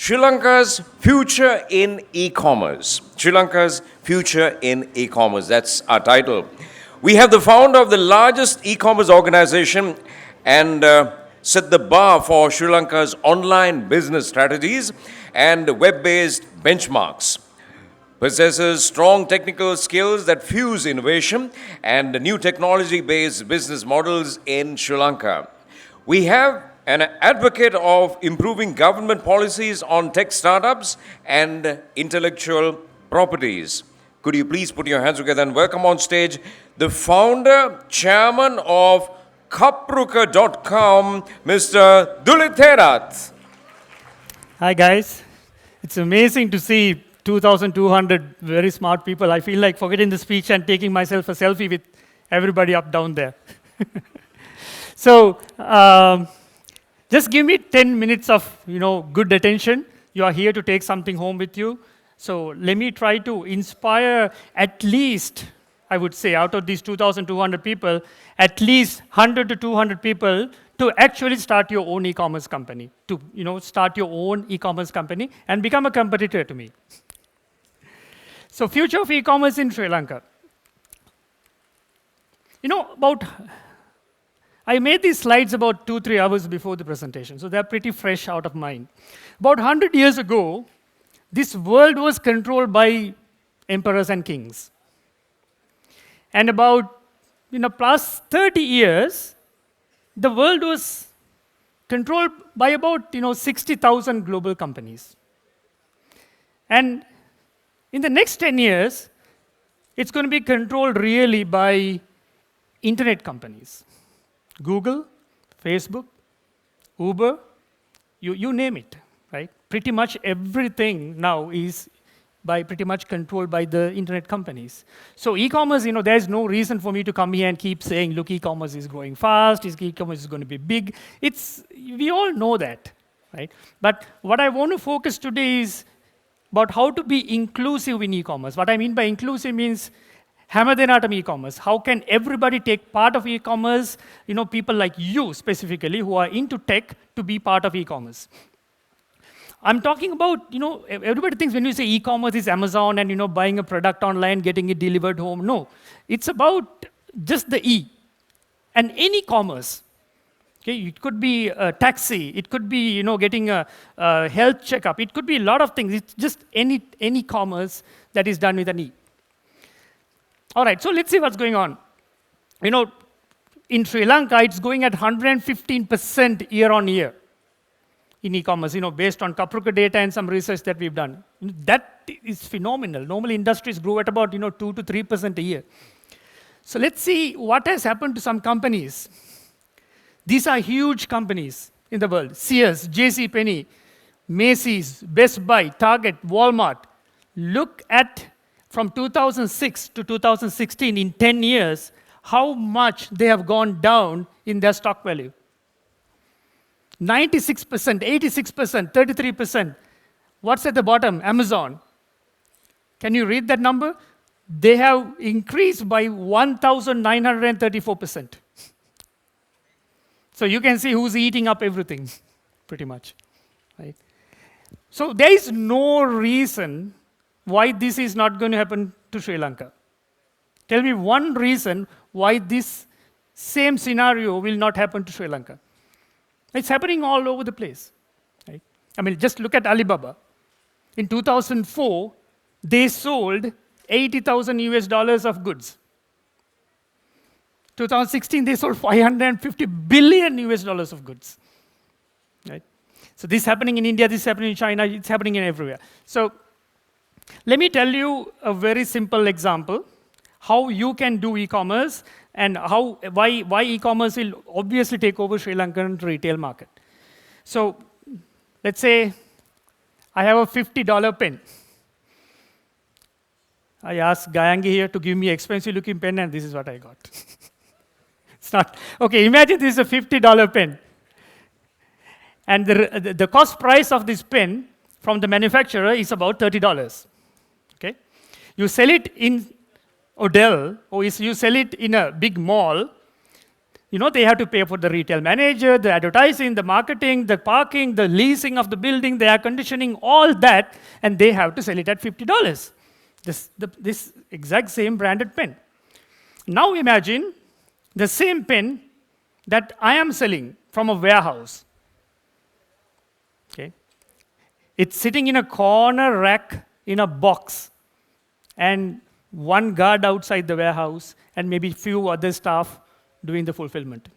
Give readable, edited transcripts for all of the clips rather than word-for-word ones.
Sri Lanka's future in e-commerce. Sri Lanka's future in e-commerce. That's our title. We have the founder of the largest e-commerce organization and set the bar for Sri Lanka's online business strategies and web-based benchmarks. Possesses strong technical skills that fuse innovation and new technology-based business models in Sri Lanka. We have an advocate of improving government policies on tech startups and intellectual properties. Could you please put your hands together and welcome on stage the founder, chairman of Kapruka.com, Mr. Dulit Therath. Hi guys, it's amazing to see 2,200 very smart people. I feel like forgetting the speech and taking myself a selfie with everybody up down there. So, just give me 10 minutes of good attention. You are here to take something home with you. So let me try to inspire at least, I would say, out of these 2,200 people, at least 100 to 200 people to actually start your own e-commerce company, to start your own e-commerce company and become a competitor to me. So future of e-commerce in Sri Lanka. I made these slides about 2-3 hours before the presentation, so they're pretty fresh out of mind. About 100 years ago, this world was controlled by emperors and kings. And about plus 30 years, the world was controlled by about 60,000 global companies. And in the next 10 years, it's going to be controlled really by internet companies. Google, Facebook, Uber, you name it, right? Pretty much everything now is pretty much controlled by the internet companies. So e-commerce, there's no reason for me to come here and keep saying, look, e-commerce is growing fast, e-commerce is going to be big. We all know that, right? But what I want to focus today is about how to be inclusive in e-commerce. What I mean by inclusive means Hamadenatam e-commerce. How can everybody take part of e-commerce? People like you specifically who are into tech to be part of e-commerce. I'm talking about, everybody thinks when you say e-commerce is Amazon and buying a product online, getting it delivered home. No, it's about just the E. And any commerce. Okay, it could be a taxi, it could be getting a health checkup, it could be a lot of things. It's just any commerce that is done with an E. All right, so let's see what's going on. In Sri Lanka, it's going at 115% year on year in e-commerce, based on Kapruka data and some research that we've done. That is phenomenal. Normally, industries grow at about 2 to 3% a year. So let's see what has happened to some companies. These are huge companies in the world. Sears, JCPenney, Macy's, Best Buy, Target, Walmart. Look at from 2006 to 2016, in 10 years, how much they have gone down in their stock value. 96%, 86%, 33%. What's at the bottom? Amazon. Can you read that number? They have increased by 1,934%. So you can see who's eating up everything, pretty much. Right? So there is no reason why this is not going to happen to Sri Lanka. Tell me one reason why this same scenario will not happen to Sri Lanka. It's happening all over the place. Right? I mean, just look at Alibaba. In 2004, they sold 80,000 US dollars of goods. 2016, they sold 550 billion US dollars of goods. Right? So this is happening in India, this is happening in China, it's happening in everywhere. So let me tell you a very simple example, how you can do e-commerce and why e-commerce will obviously take over Sri Lankan retail market. So let's say I have a $50 pen. I asked Gayangi here to give me expensive looking pen and this is what I got. It's not, okay, imagine this is a $50 pen. And the cost price of this pen from the manufacturer is about $30. Okay? You sell it in Odell, or you sell it in a big mall, They have to pay for the retail manager, the advertising, the marketing, the parking, the leasing of the building, the air conditioning, all that, and they have to sell it at $50. This exact same branded pen. Now imagine the same pen that I am selling from a warehouse. Okay? It's sitting in a corner rack in a box, and one guard outside the warehouse, and maybe few other staff doing the fulfillment.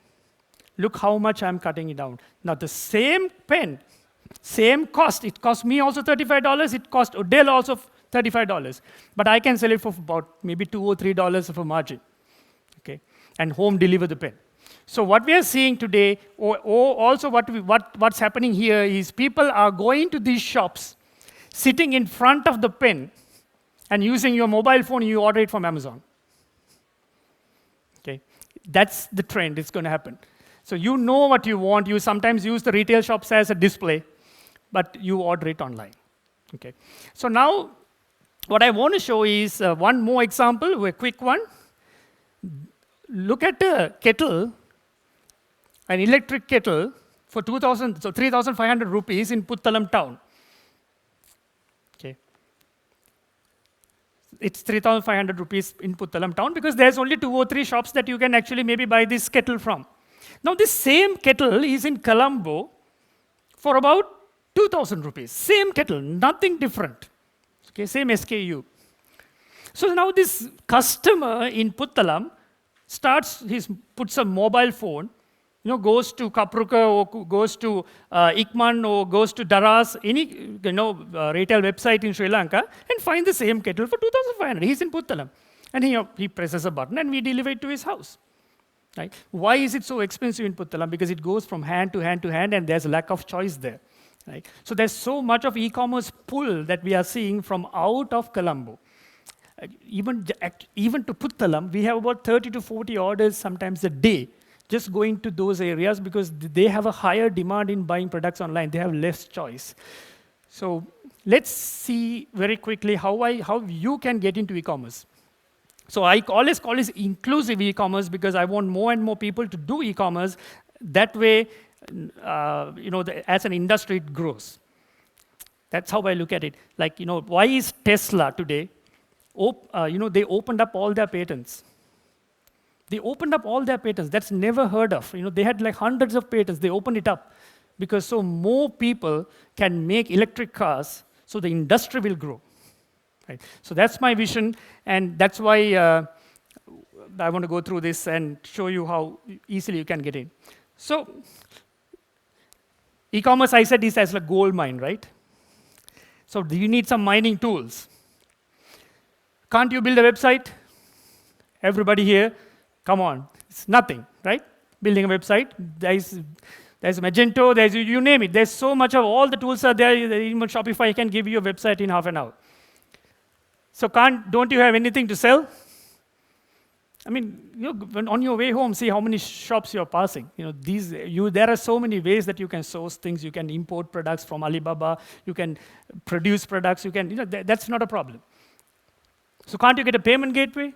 Look how much I'm cutting it down. Now the same pen, same cost. It cost me also $35. It cost Odell also $35. But I can sell it for about maybe $2 or $3 of a margin. Okay, and home deliver the pen. So what we are seeing today, or also what's happening here is people are going to these shops, sitting in front of the pen, and using your mobile phone, you order it from Amazon. Okay, that's the trend. It's going to happen. So you know what you want. You sometimes use the retail shops as a display, but you order it online. Okay. So now, what I want to show is one more example, a quick one. Look at a kettle, an electric kettle for 3,500 rupees in Puttalam town. Okay. It's 3,500 rupees in Puttalam town because there's only 2 or 3 shops that you can actually maybe buy this kettle from. Now this same kettle is in Colombo for about 2,000 rupees. Same kettle, nothing different. Okay, same SKU. So now this customer in Puttalam puts a mobile phone, goes to Kapruka or goes to Ikman or goes to Daras, any retail website in Sri Lanka, and finds the same kettle for 2,500. He's in Puttalam, and he presses a button, and we deliver it to his house. Right? Why is it so expensive in Puttalam? Because it goes from hand to hand to hand, and there's a lack of choice there. Right? So there's so much of e-commerce pull that we are seeing from out of Colombo. Even to Puttalam, we have about 30 to 40 orders sometimes a day, just going to those areas because they have a higher demand in buying products online. They have less choice. So let's see very quickly how you can get into e-commerce. So I always call this inclusive e-commerce because I want more and more people to do e-commerce. That way, as an industry, it grows. That's how I look at it. Like, why is Tesla today? They opened up all their patents. They opened up all their patents. That's never heard of. They had like hundreds of patents. They opened it up because so more people can make electric cars, so the industry will grow. Right? So that's my vision, and that's why I want to go through this and show you how easily you can get in. So e-commerce, I said, is as a gold mine, right? So you need some mining tools. Can't you build a website? Everybody here, come on. It's nothing, right? Building a website. There's Magento, there's you name it. There's so much of all the tools are there. Even Shopify can give you a website in half an hour. So don't you have anything to sell? I mean, on your way home, see how many shops you're passing. There are so many ways that you can source things. You can import products from Alibaba. You can produce products. You can, that's not a problem. So can't you get a payment gateway?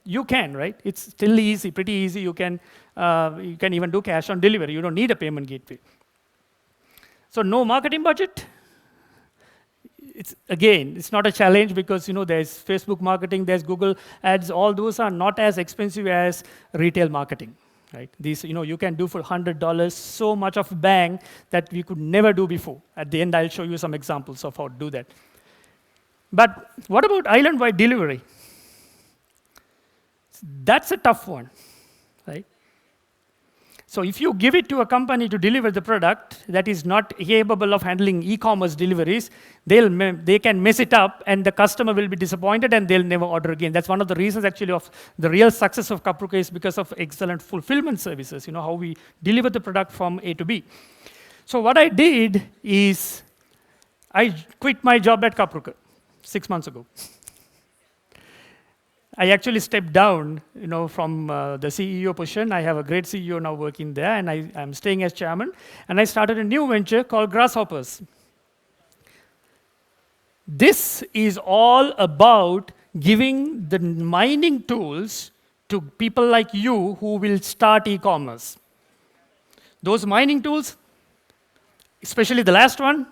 You can, right? It's still easy, pretty easy. You can even do cash on delivery. You don't need a payment gateway. So no marketing budget. It's not a challenge because there's Facebook marketing, there's Google ads. All those are not as expensive as retail marketing, right? These you can do for $100 so much of bang that we could never do before. At the end, I'll show you some examples of how to do that. But what about island-wide delivery? That's a tough one, right? So if you give it to a company to deliver the product that is not capable of handling e-commerce deliveries, they can mess it up, and the customer will be disappointed, and they'll never order again. That's one of the reasons, actually, of the real success of Kapruka is because of excellent fulfillment services, how we deliver the product from A to B. So what I did is I quit my job at Kapruka 6 months ago. I actually stepped down, from the CEO position. I have a great CEO now working there, and I'm staying as chairman. And I started a new venture called Grasshoppers. This is all about giving the mining tools to people like you who will start e-commerce. Those mining tools, especially the last one,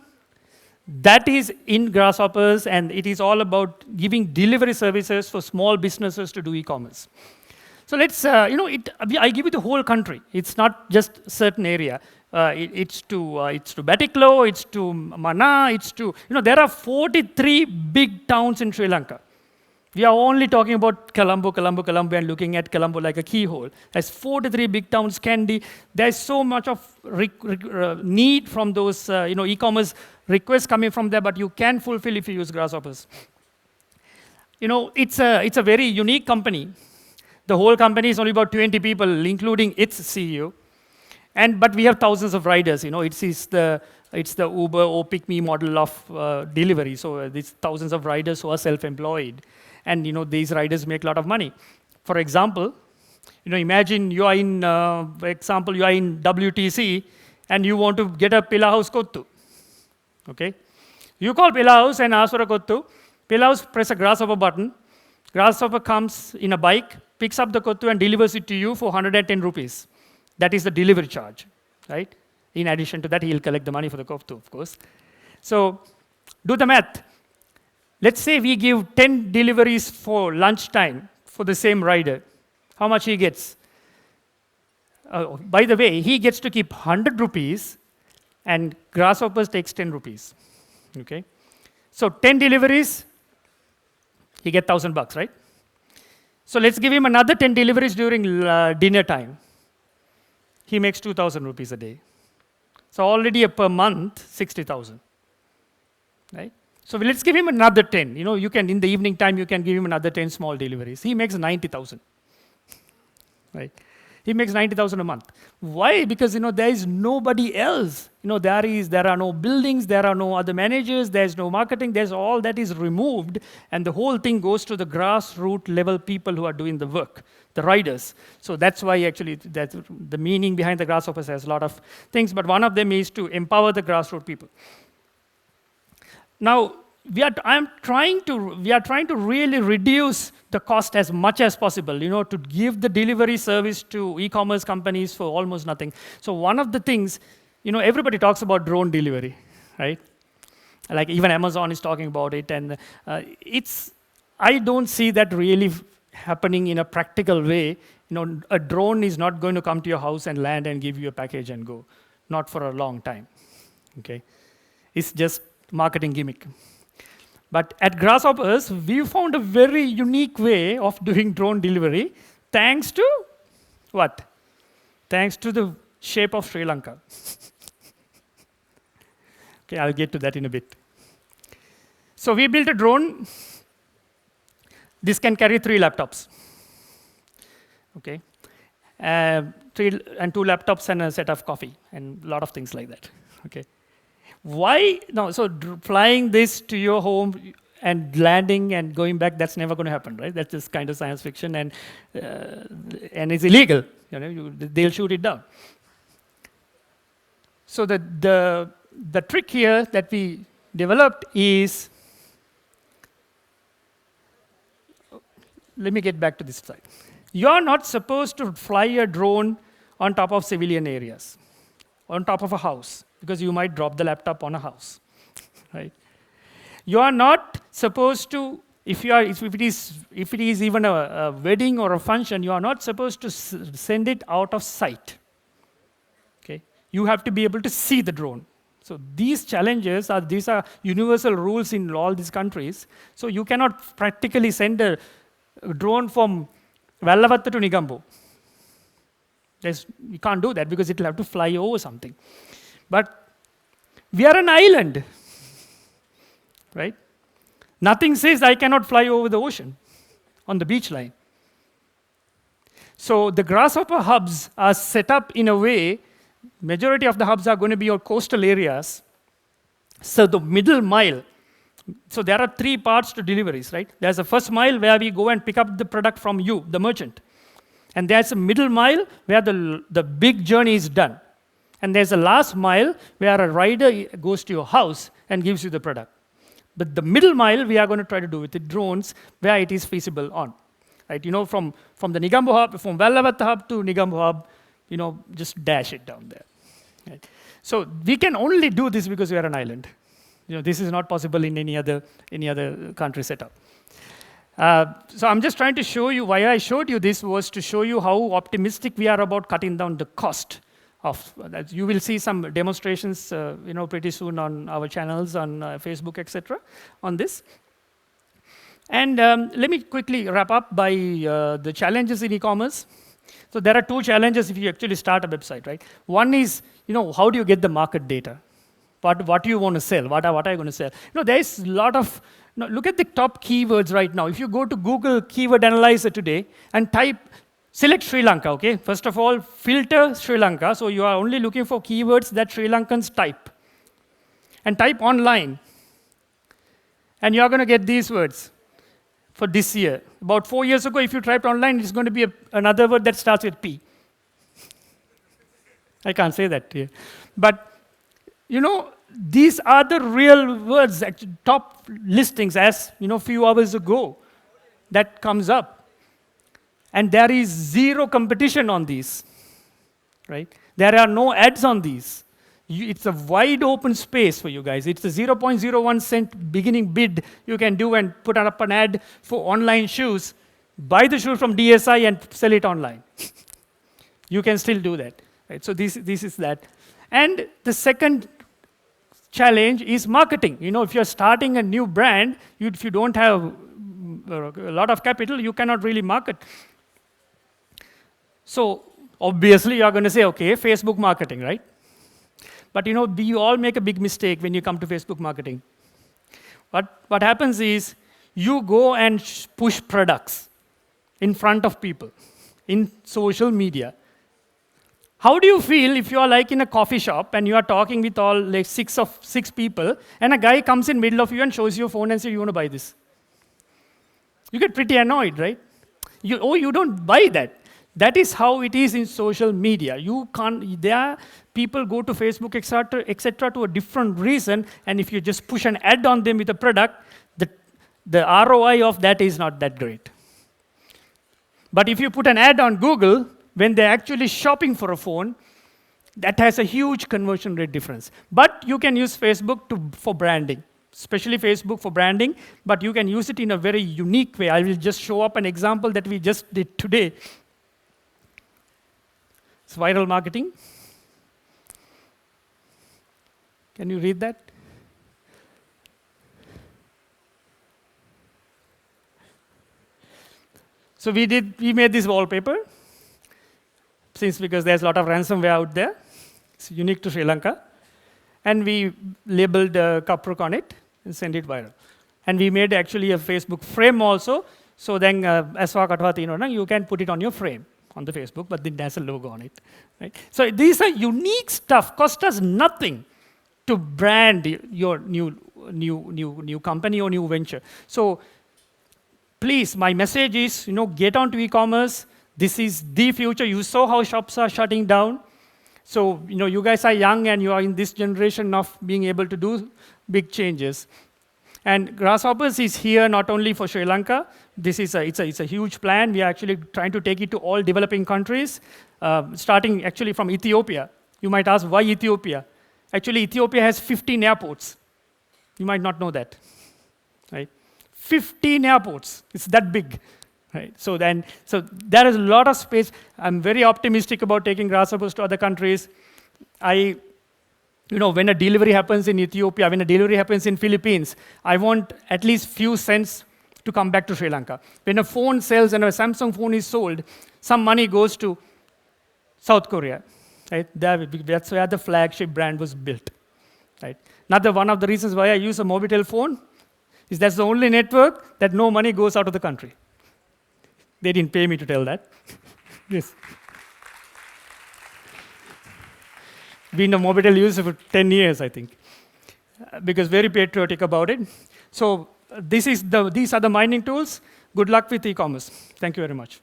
that is in Grasshoppers, and it is all about giving delivery services for small businesses to do e-commerce. So let's, I give you the whole country. It's not just a certain area. It's to Batiklo, it's to Mana, it's to, there are 43 big towns in Sri Lanka. We are only talking about Colombo, and looking at Colombo like a keyhole. There's 43 big towns, Kandy. There's so much of need from those, e-commerce requests coming from there, but you can fulfill if you use Grasshoppers. It's a very unique company. The whole company is only about 20 people, including its CEO. But we have thousands of riders. It's the Uber or Pick Me model of delivery. So these thousands of riders who are self-employed. And these riders make a lot of money. For example, imagine you are in WTC and you want to get a Pilla House Kottu. Okay? You call Pilla House and ask for a Kottu. Pilla House press a Grasshopper button. Grasshopper comes in a bike, picks up the Kottu and delivers it to you for 110 rupees. That is the delivery charge, right? In addition to that, he'll collect the money for the Kottu, of course. So do the math. Let's say we give 10 deliveries for lunchtime for the same rider. How much he gets? By the way, he gets to keep 100 rupees, and Grasshoppers takes 10 rupees. Okay? So 10 deliveries, he gets $1,000, right? So let's give him another 10 deliveries during dinner time. He makes 2,000 rupees a day. So already per month, 60,000, right? So let's give him another 10. You can, in the evening time, you can give him another 10 small deliveries. He makes 90,000, right? He makes 90,000 a month. Why? Because, there is nobody else. There are no buildings, there are no other managers, there's no marketing, there's all that is removed, and the whole thing goes to the grassroots level people who are doing the work, the riders. So that's why actually the meaning behind the Grasshoppers has a lot of things, but one of them is to empower the grassroots people. Now, we are trying to really reduce the cost as much as possible, to give the delivery service to e-commerce companies for almost nothing. So one of the things, everybody talks about drone delivery, right? Like even Amazon is talking about it, and I don't see that really happening in a practical way. A drone is not going to come to your house and land and give you a package and go, not for a long time, okay? It's just marketing gimmick. But at Grasshoppers, we found a very unique way of doing drone delivery, thanks to what? Thanks to the shape of Sri Lanka. Okay, I'll get to that in a bit. So we built a drone. This can carry 3 laptops. Okay, 3 and 2 laptops and a set of coffee and a lot of things like that. Okay. Why? No, so flying this to your home and landing and going back, that's never going to happen, right? That's just kind of science fiction, and it's illegal. They'll shoot it down. So the trick here that we developed is, let me get back to this slide. You're not supposed to fly a drone on top of civilian areas, on top of a house, because you might drop the laptop on a house, right? You are not supposed to, if it is even a wedding or a function, you are not supposed to send it out of sight. Okay? You have to be able to see the drone. So these challenges these are universal rules in all these countries. So you cannot practically send a drone from Vallavatta to Nigambo. You can't do that because it will have to fly over something. But we are an island, right? Nothing says I cannot fly over the ocean on the beach line. So the Grasshopper hubs are set up in a way, majority of the hubs are going to be your coastal areas. So the middle mile, so there are 3 parts to deliveries, right? There's a first mile where we go and pick up the product from you, the merchant. And there's a middle mile where the big journey is done. And there's a last mile where a rider goes to your house and gives you the product. But the middle mile, we are going to try to do with the drones where it is feasible on. right? From the Negombo hub, from Wellawatte hub to Negombo hub, just dash it down there. Right? So we can only do this because we are an island. This is not possible in any other country setup. So I'm just trying to show you why I showed you this was to show you how optimistic we are about cutting down the cost of that. You will see some demonstrations, pretty soon on our channels on Facebook, etc., on this. And let me quickly wrap up by the challenges in e-commerce. So there are two challenges if you actually start a website, right? One is, how do you get the market data? What do you want to sell? What are you going to sell? There is a lot of, look at the top keywords right now. If you go to Google Keyword Analyzer today and select Sri Lanka, okay? First of all, filter Sri Lanka. So you are only looking for keywords that Sri Lankans type. And type online. And you are going to get these words for this year. About 4 years ago, if you typed online, it's going to be another word that starts with P. I can't say that here. But, these are the real words, top listings as, few hours ago that comes up. And there is zero competition on these, right? There are no ads on these. It's a wide open space for you guys. It's a 0.01 cent beginning bid you can do and put up an ad for online shoes. Buy the shoe from DSI and sell it online. You can still do that. Right? So this is that. And the second challenge is marketing. If you're starting a new brand, if you don't have a lot of capital, you cannot really market. So obviously you're going to say, okay, Facebook marketing, right? But we all make a big mistake when you come to Facebook marketing. What happens is you go and push products in front of people in social media. How do you feel if you are like in a coffee shop and you are talking with all like six people and a guy comes in middle of you and shows you a phone and says, you want to buy this? You get pretty annoyed, right? You don't buy that. That is how it is in social media. People go to Facebook, etc., to a different reason, and if you just push an ad on them with a product, the ROI of that is not that great. But if you put an ad on Google, when they're actually shopping for a phone, that has a huge conversion rate difference. But you can use Facebook for branding, especially Facebook for branding, but you can use it in a very unique way. I will just show up an example that we just did today. It's viral marketing. Can you read that? So we made this wallpaper, because there's a lot of ransomware out there. It's unique to Sri Lanka. And we labeled Kapruk on it and sent it viral. And we made actually a Facebook frame also. So then, you can put it on your frame on the Facebook, but then there's a logo on it. Right? So these are unique stuff. Cost us nothing to brand your new company or new venture. So please, my message is, get onto e-commerce. This is the future. You saw how shops are shutting down. So, you guys are young and you are in this generation of being able to do big changes. And Grasshoppers is here not only for Sri Lanka. It's a huge plan. We are actually trying to take it to all developing countries, starting actually from Ethiopia. You might ask, why Ethiopia? Actually, Ethiopia has 15 airports. You might not know that, right? 15 airports. It's that big. Right. So there is a lot of space. I'm very optimistic about taking Grasshoppers to other countries. When a delivery happens in Ethiopia, when a delivery happens in Philippines, I want at least few cents to come back to Sri Lanka. When a phone sells and a Samsung phone is sold, some money goes to South Korea. Right? That's where the flagship brand was built. Right? Another one of the reasons why I use a Mobitel phone is that's the only network that no money goes out of the country. They didn't pay me to tell that. Yes. Been a Mobitel user for 10 years, I think, because very patriotic about it. So these are the mining tools. Good luck with e-commerce. Thank you very much.